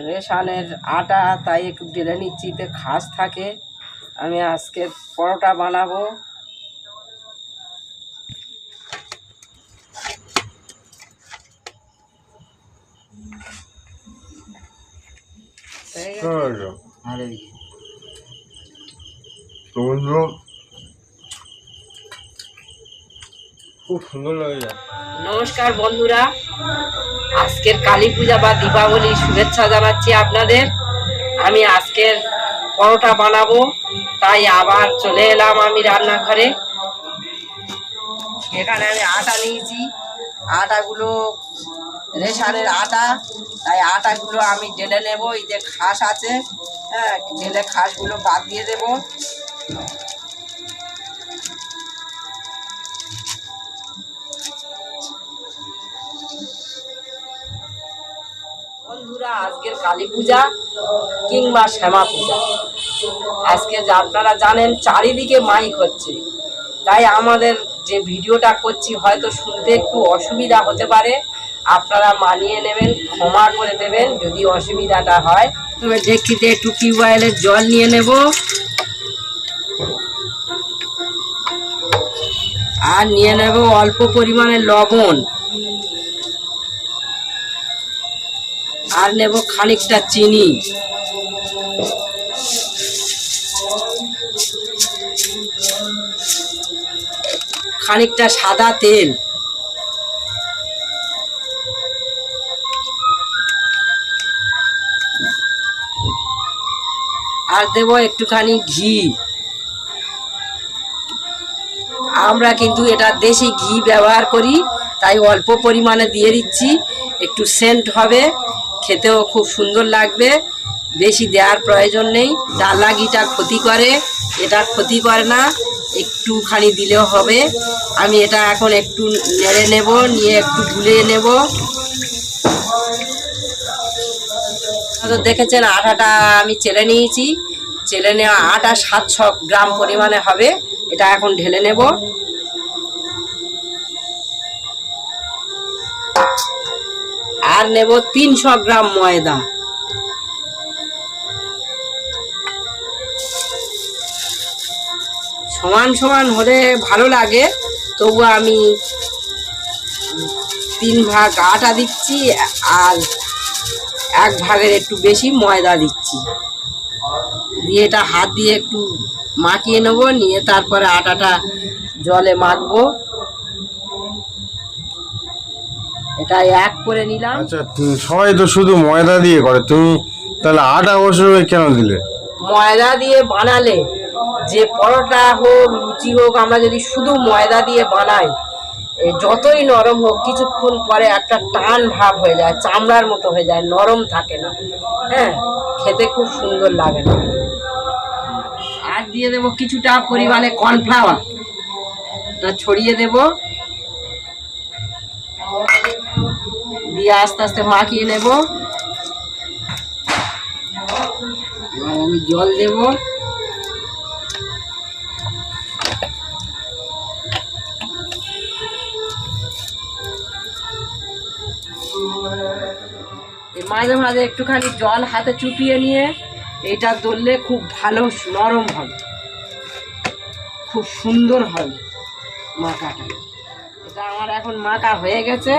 রেশনের আটা, তাই একটু ঢেলে নিচ্ছি, এতে খাস থাকে। আমি আজকে পরোটা বানাবো। খুব সুন্দর লাগে। নমস্কার বন্ধুরা, আজকের কালী পূজা বা দীপাবলির শুভেচ্ছা জানাচ্ছি আপনাদের। আমি আজকের পরোটা বানাবো, তাই আবার চলে এলাম আমি রান্নাঘরে। এখানে আমি আটা নিয়েছি, আটাগুলো রেশনের আটা, তাই আটাগুলো আমি ঢেলে নেব। এই যে খাস আছে, হ্যাঁ, ঢেলে খাসগুলো বাদ দিয়ে দেব। বন্ধুরা, আজকের কালী পূজা কিংবা শ্যামা পূজা, আজকে আপনারা জানেন চারিদিকে মাইক হচ্ছে, তাই আমাদের যে ভিডিওটা করছি হয়তো শুনতে একটু অসুবিধা হতে পারে, আপনারা মানিয়ে নেবেন, ক্ষমা করে দেবেন যদি অসুবিধাটা হয়। তবে ডেকচিতে একটু টিউবওয়েলের জল নিয়ে নেব, আর নিয়ে নেব অল্প পরিমাণে লবণ, আর নেব খানিকটা চিনি, খানিকটা সাদা তেল, আর দেব একটুখানি ঘি। আমরা কিন্তু এটা দেশি ঘি ব্যবহার করি, তাই অল্প পরিমাণে দিয়ে দিচ্ছি। একটু সেন্ট হবে, খেতেও খুব সুন্দর লাগবে। বেশি দেওয়ার প্রয়োজন নেই, ডালা ঘিটা ক্ষতি করে, এটা ক্ষতি করে না, একটুখানি দিলেও হবে। আমি এটা এখন একটু নেড়ে নেব, নিয়ে একটু গুলিয়ে নেব। তো দেখেছেন আটাটা আমি চেলে নিয়েছি, চেলে নেওয়া আটা 700 গ্রাম পরিমাণে হবে। এটা এখন ঢেলে নেব। আর নেব 300 গ্রাম ময়দা। সমান সমান হলে ভালো লাগে, তবু আমি 3 ভাগ আটা দিচ্ছি আর 1 ভাগের একটু বেশি ময়দা দিচ্ছি। দিয়ে এটা হাত দিয়ে একটু মাখিয়ে নেব, নিয়ে তারপরে আটাটা জলে মাখবো। এটা এক করে নিলাম। আচ্ছা, সবাই তো শুধু ময়দা দিয়ে করে, তুমি তাহলে আটা বসবে কেন দিলে? ময়দা দিয়ে বানালে যে পরোটা হোক লুচি হোক, আমরা যদি শুধু ময়দা দিয়ে বানাই, যতই নরম হোক কিছুক্ষণ পরে একটা টান ভাব হয়ে যায়, চামড়ার মতো হয়ে যায়, নরম থাকে না, হ্যাঁ, খেতে খুব সুন্দর লাগে না। আর দিয়ে দেবো কিছুটা পরিমাণে কর্নফ্লাওয়ার, এটা ছড়িয়ে দেব, দিয়ে আস্তে আস্তে মাখিয়ে নেব। এবার আমি জল দেব। মাঝে মাঝে একটুখানি জল হাতে চুপিয়ে নিয়ে এটা দললে খুব ভালো নরম হবে, খুব সুন্দর হবে মাখাটা। এটা আমার এখন মাখা হয়ে গেছে।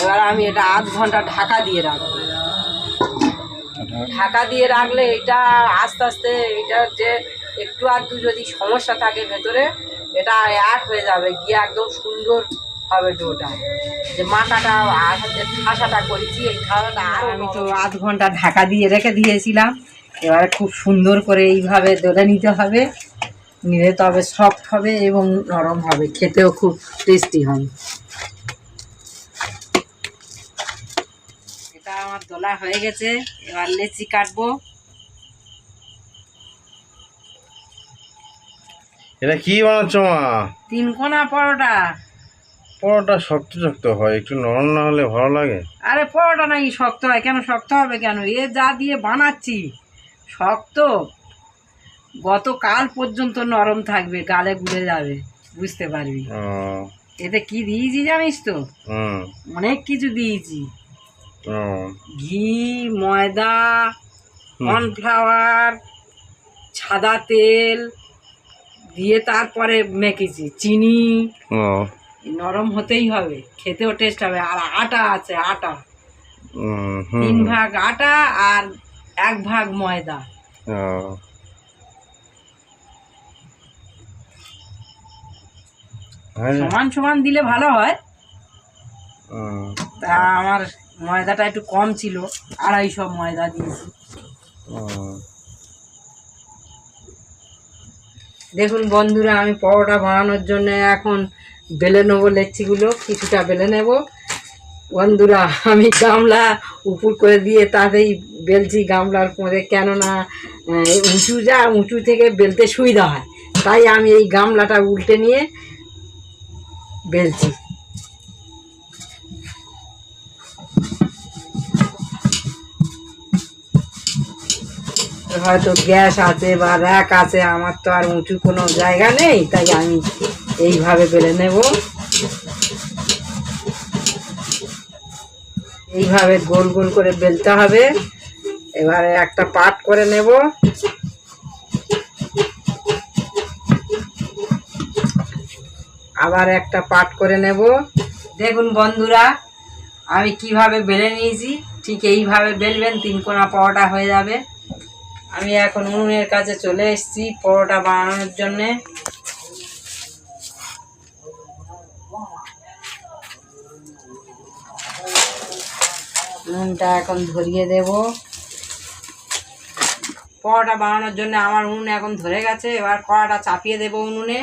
এবার আমি এটা আধ ঘন্টা ঢাকা দিয়ে রাখবো। ঢাকা দিয়ে রাখলে এটা আস্তে আস্তে, এটা যে একটু আধটু যদি সমস্যা থাকে ভেতরে, এটা এক হয়ে যাবে, গিয়ে একদম সুন্দর হবে ডোটা। যে মাখাটা যে ঠাসাটা করেছি, এই ঠাসাটা আরও, আমি তো আধ ঘন্টা ঢাকা দিয়ে রেখে দিয়েছিলাম। এবারে খুব সুন্দর করে এইভাবে দলে নিতে হবে, নিলে তবে সফট হবে এবং নরম হবে, খেতেও খুব টেস্টি হবে। এটা আমার দোলা হয়ে গেছে, এবার লেচি কাটবো। এটা কি বানাচ্ছ মা? 3 কোনা পরোটা। পরোটা শক্ত শক্ত হয়, একটু নরম না হলে ভালো লাগে? আরে পরোটা নাকি শক্ত হয়? কেন শক্ত হবে কেন? এ যা দিয়ে বানাচ্ছি শক্ত, গতকাল পর্যন্ত নরম থাকবে, গালে গুলে যাবে, বুঝতে পারবি। এতে কি দিয়েছি জানিস তো? অনেক কিছু দিয়েছি। ও ঘি, ময়দা, কর্নফ্লাওয়ার, সাদা তেল দিয়ে তারপরে মেখেছি, চিনি। ও নরম হতেই হবে, খেতেও টেস্ট হবে। আর আটা আছে, আটা হুম 3 ভাগ আটা আর 1 ভাগ ময়দা। ও হ্যাঁ। সমান সমান দিলে ভালো হয়। ও তা আমার ময়দাটা একটু কম ছিল, 250 ময়দা দিয়েছি। ও দেখুন বন্ধুরা, আমি পরোটা বানানোর জন্য এখন বেলে নেবো, লেচিগুলো কিছুটা বেলে নেব। বন্ধুরা, আমি গামলা উপর করে দিয়ে তাতেই বেলছি গামলার মধ্যে, কেননা উঁচু থেকে বেলতে সুবিধা হয়, তাই আমি এই গামলাটা উল্টে নিয়ে বেলছি। হয়তো গ্যাস আছে বা র্যাক আছে, আমার তো আর উঁচু কোনো জায়গা নেই, তাই আমি এইভাবে বেলে নেব। এইভাবে গোল গোল করে বেলতে হবে। এবারে একটা পাট করে নেব। আবার একটা পাট করে নেব। দেখুন বন্ধুরা, আমি কিভাবে বেলে নিয়েছি, ঠিক এইভাবে বেলবেন, 3 কোনা পরোটা হয়ে যাবে। আমি এখন উনুনের কাছে চলে এসেছি পরোটা বানানোর জন্যে। উনুনটা এখন ধরিয়ে দেব। পরোটা বানানোর জন্য আমার উনুন এখন ধরে গেছে। এবার কড়াটা চাপিয়ে দেব উনুনে।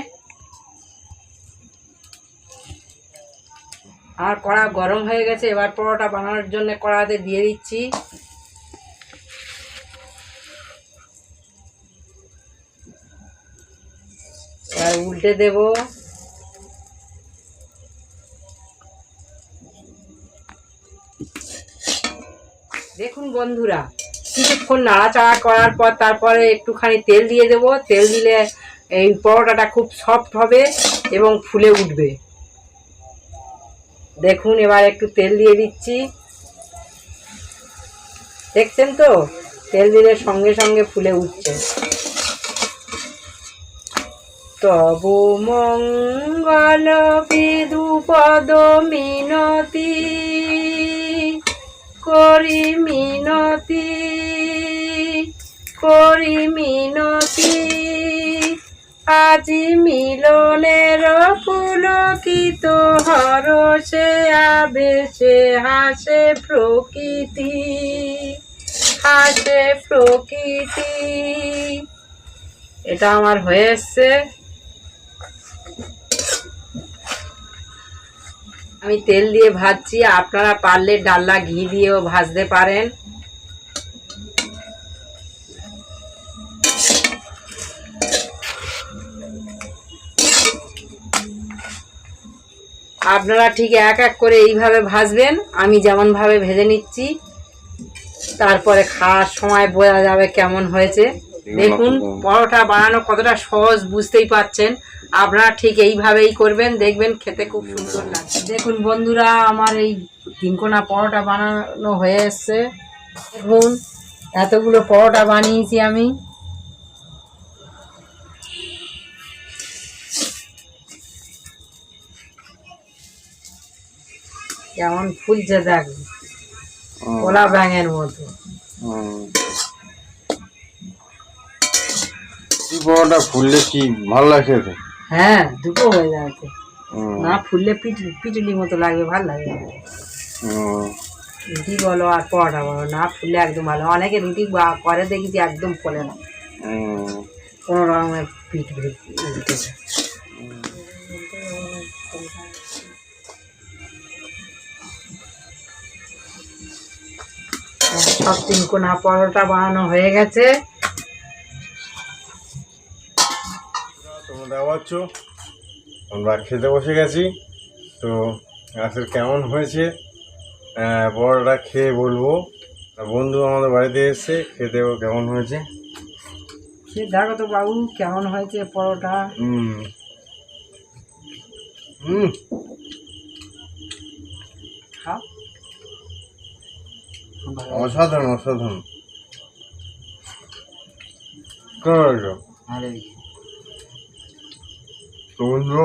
আর কড়া গরম হয়ে গেছে। এবার পরোটা বানানোর জন্য কড়াতে দিয়ে দিচ্ছি। এবার উল্টে দেব। দেখুন বন্ধুরা, কিছুক্ষণ নাড়াচাড়া করার পর তারপরে একটুখানি তেল দিয়ে দেব। তেল দিলে এই পরোটাটা খুব সফট হবে এবং ফুলে উঠবে। দেখুন, এবার একটু তেল দিয়ে দিচ্ছি। দেখছেন তো, তেল দিলে সঙ্গে সঙ্গে ফুলে উঠছে। তবু মঙ্গল বিদুপদ মিনতি করি, মিনতি করি, মিনতি আজি মিলনের পুলকিত হরষে আবেশে হাসে প্রকৃতি, হাসে প্রকৃতি। এটা আমার হয়ে এসছে। আমি তেল দিয়ে ভাজছি, আপনারা পারলে ডালনা ঘি দিয়েও ভাজতে পারেন। আপনারা ঠিক এক এক করে এইভাবে ভাজবেন, আমি যেমন ভাবে ভেজে নিচ্ছি। তারপরে খাওয়ার সময় বোঝা যাবে কেমন হয়েছে। দেখুন পরোটা বানানো কতটা সহজ, বুঝতেই পারছেন। আপনারা ঠিক এইভাবেই করবেন, দেখবেন খেতে খুব সুন্দর লাগবে। দেখুন বন্ধুরা, আমার এই 3 কোনা পরোটা বানানো হয়ে এসছে। দেখুন এতগুলো পরোটা বানিয়েছি আমি। কেমন ফুলছে দেখুন, কলা ব্যাঙের মতো। পরোটা ফুললে কি ভালো লাগছে তো? হ্যাঁ, দুটো হয়ে যাচ্ছে। না ফুললে পিটুলি মতো লাগবে, ভালো লাগবে। রুটি বলো আর পরোটা বলো, না ফুললে একদম ভালো। অনেকে রুটি করে দেখেছি একদম ফোলে না, কোনো রকমের পিঠ উঠে। সব 3 কোনা পরোটা বানানো হয়ে গেছে। তোমরা পাচ্ছ, আমরা খেতে বসে গেছি। তো আজকে কেমন হয়েছে পরোটা খেয়ে বলবো। বন্ধু আমাদের বাড়িতে এসছে, খেতেও কেমন হয়েছে সে দেখো তো বাবু কেমন হয়েছে পরোটা। খাও। অসাধারণ অসাধারণ। কেমন লাগলো? তো বন্ধু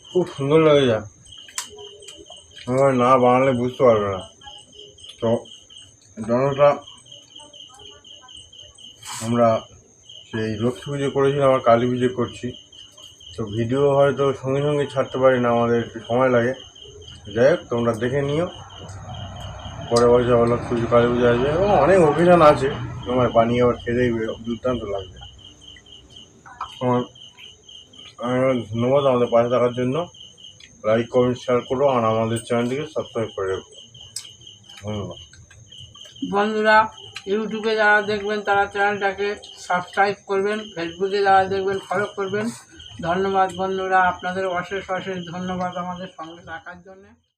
খুব সুন্দর লাগে যা, আমার না বানালে বুঝতে পারবে না। তো জনটা আমরা সেই লক্ষ্মী পুজো করেছিলাম, আর কালী পুজো করছি। তো ভিডিও হয়তো সঙ্গে সঙ্গে ছাড়তে পারি না, আমাদের একটু সময় লাগে। যাই হোক, তোমরা দেখে নিও। পরে বছর আবার লক্ষ্মী পুজো, কালী পুজো আসবে এবং অনেক অভিযান আছে। তোমার বানিয়ে আবার খেয়ে দেখবে, দুর্দান্ত লাগবে। তোমার ধন্যবাদ আমাদের পাশে থাকার জন্য। লাইক, কমেন্ট, শেয়ার করো, আর আমাদের চ্যানেলটিকে সাবস্ক্রাইব করে রেখো। ধন্যবাদ বন্ধুরা। ইউটিউবে যারা দেখবেন তারা চ্যানেলটাকে সাবস্ক্রাইব করবেন, ফেসবুকে যারা দেখবেন ফলো করবেন। ধন্যবাদ বন্ধুরা, আপনাদের অশেষ অশেষ ধন্যবাদ আমাদের সঙ্গে থাকার জন্যে।